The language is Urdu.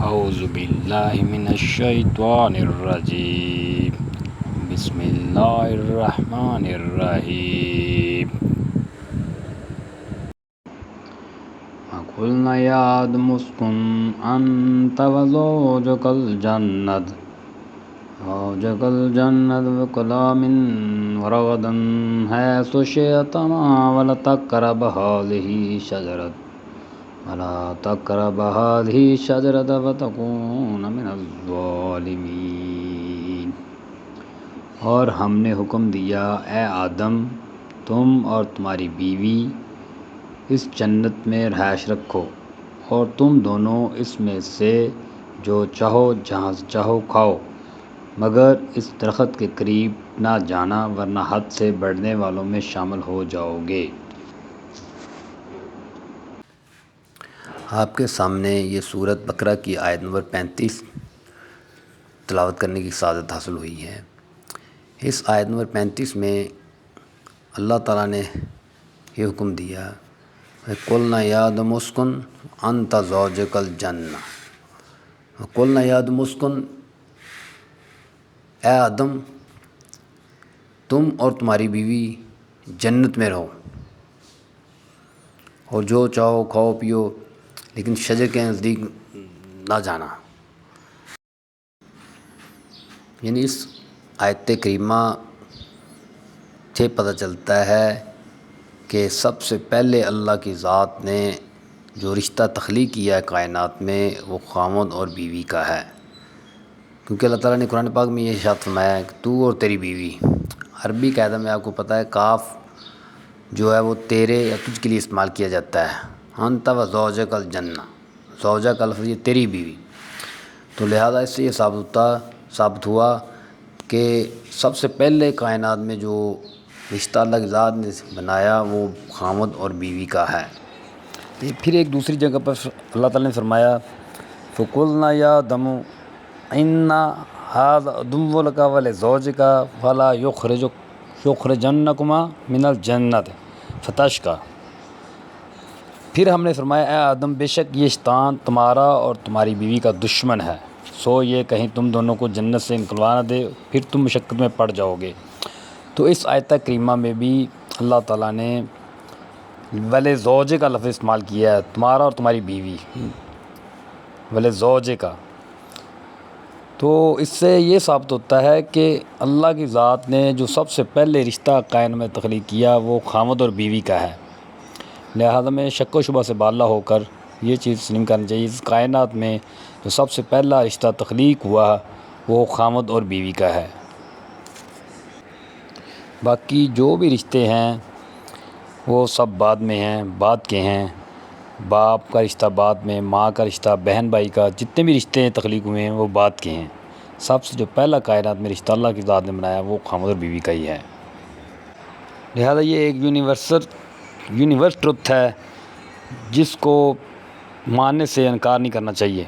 اعوذ باللہ من الشیطان الرجیم بسم اللہ الرحمن الرحیم وَقُلْنَا يَا آدَمُ اسْكُنْ أَنْتَ وَزَوْجُكَ الْجَنَّةَ وَكُلَا مِنْهَا رَغَدًا حَيْثُ شِئْتُمَا وَلَا تَقْرَبَا هَٰذِهِ الشَّجَرَةَ فَتَكُونَا مِنَ الظَّالِمِينَ۔ اور ہم نے حکم دیا اے آدم تم اور تمہاری بیوی اس جنت میں رہائش رکھو اور تم دونوں اس میں سے جو چاہو جہاں چاہو کھاؤ، مگر اس درخت کے قریب نہ جانا ورنہ حد سے بڑھنے والوں میں شامل ہو جاؤ گے۔ آپ کے سامنے یہ سورۃ بقرہ کی آیت نمبر 35 تلاوت کرنے کی سعادت حاصل ہوئی ہے۔ اس آیت نمبر 35 میں اللہ تعالیٰ نے یہ حکم دیا وَقُلْنَا يَا آدَمُ اسْكُنْ أَنْتَ وَزَوْجُكَ الْجَنَّةَ۔ وَقُلْنَا يَا آدَمُ اسْكُنْ، اے آدم تم اور تمہاری بیوی جنت میں رہو اور جو چاہو کھاؤ پیو، لیکن شجر کے نزدیک نہ جانا۔ یعنی اس آیت کریمہ سے پتہ چلتا ہے کہ سب سے پہلے اللہ کی ذات نے جو رشتہ تخلیق کیا ہے کائنات میں وہ خاوند اور بیوی کا ہے، کیونکہ اللہ تعالیٰ نے قرآن پاک میں یہ ارشاد فرمایا ہے کہ تو اور تیری بیوی۔ عربی قاعدہ میں آپ کو پتہ ہے کاف جو ہے وہ تیرے یا تجھ کے لیے استعمال کیا جاتا ہے۔ انت و زوجک الجنہ، زوجہ کا لفظ یہ تیری بیوی، تو لہذا اس سے یہ ثابت ہوا کہ سب سے پہلے کائنات میں جو رشتہ اللہ کی ذات نے بنایا وہ خاوند اور بیوی کا ہے۔ پھر ایک دوسری جگہ پر اللہ تعالیٰ نے فرمایا فَقُلْنَا يَا آدَمُ إِنَّ هَٰذَا عَدُوٌّ لَكَ وَلِزَوْجِكَ فَلَا يُخْرِجَنَّكُمَا مِنَ الْجَنَّةِ فَتَشْقَىٰ۔ پھر ہم نے فرمایا اے آدم بے شک یہ شیطان تمہارا اور تمہاری بیوی کا دشمن ہے، سو یہ کہیں تم دونوں کو جنت سے نکلوا نہ دے، پھر تم مشقت میں پڑ جاؤ گے۔ تو اس آیت کریمہ میں بھی اللہ تعالیٰ نے وَلِزَوْجِكَ کا لفظ استعمال کیا ہے، تمہارا اور تمہاری بیوی، وَلِزَوْجِكَ۔ تو اس سے یہ ثابت ہوتا ہے کہ اللہ کی ذات نے جو سب سے پہلے رشتہ کائنات میں تخلیق کیا وہ خاوند اور بیوی کا ہے، لہذا میں شک و شبہ سے بالا ہو کر یہ چیز تسلیم کرنی چاہیے اس کائنات میں جو سب سے پہلا رشتہ تخلیق ہوا وہ خاوند اور بیوی کا ہے۔ باقی جو بھی رشتے ہیں وہ سب بعد میں ہیں، بعد کے ہیں، باپ کا رشتہ بعد میں، ماں کا رشتہ، بہن بھائی کا، جتنے بھی رشتے تخلیق ہوئے ہیں وہ بعد کے ہیں۔ سب سے جو پہلا کائنات میں رشتہ اللہ کی ذات نے بنایا وہ خاوند اور بیوی کا ہی ہے، لہذا یہ ایک یونیورس ٹروتھ ہے جس کو ماننے سے انکار نہیں کرنا چاہیے۔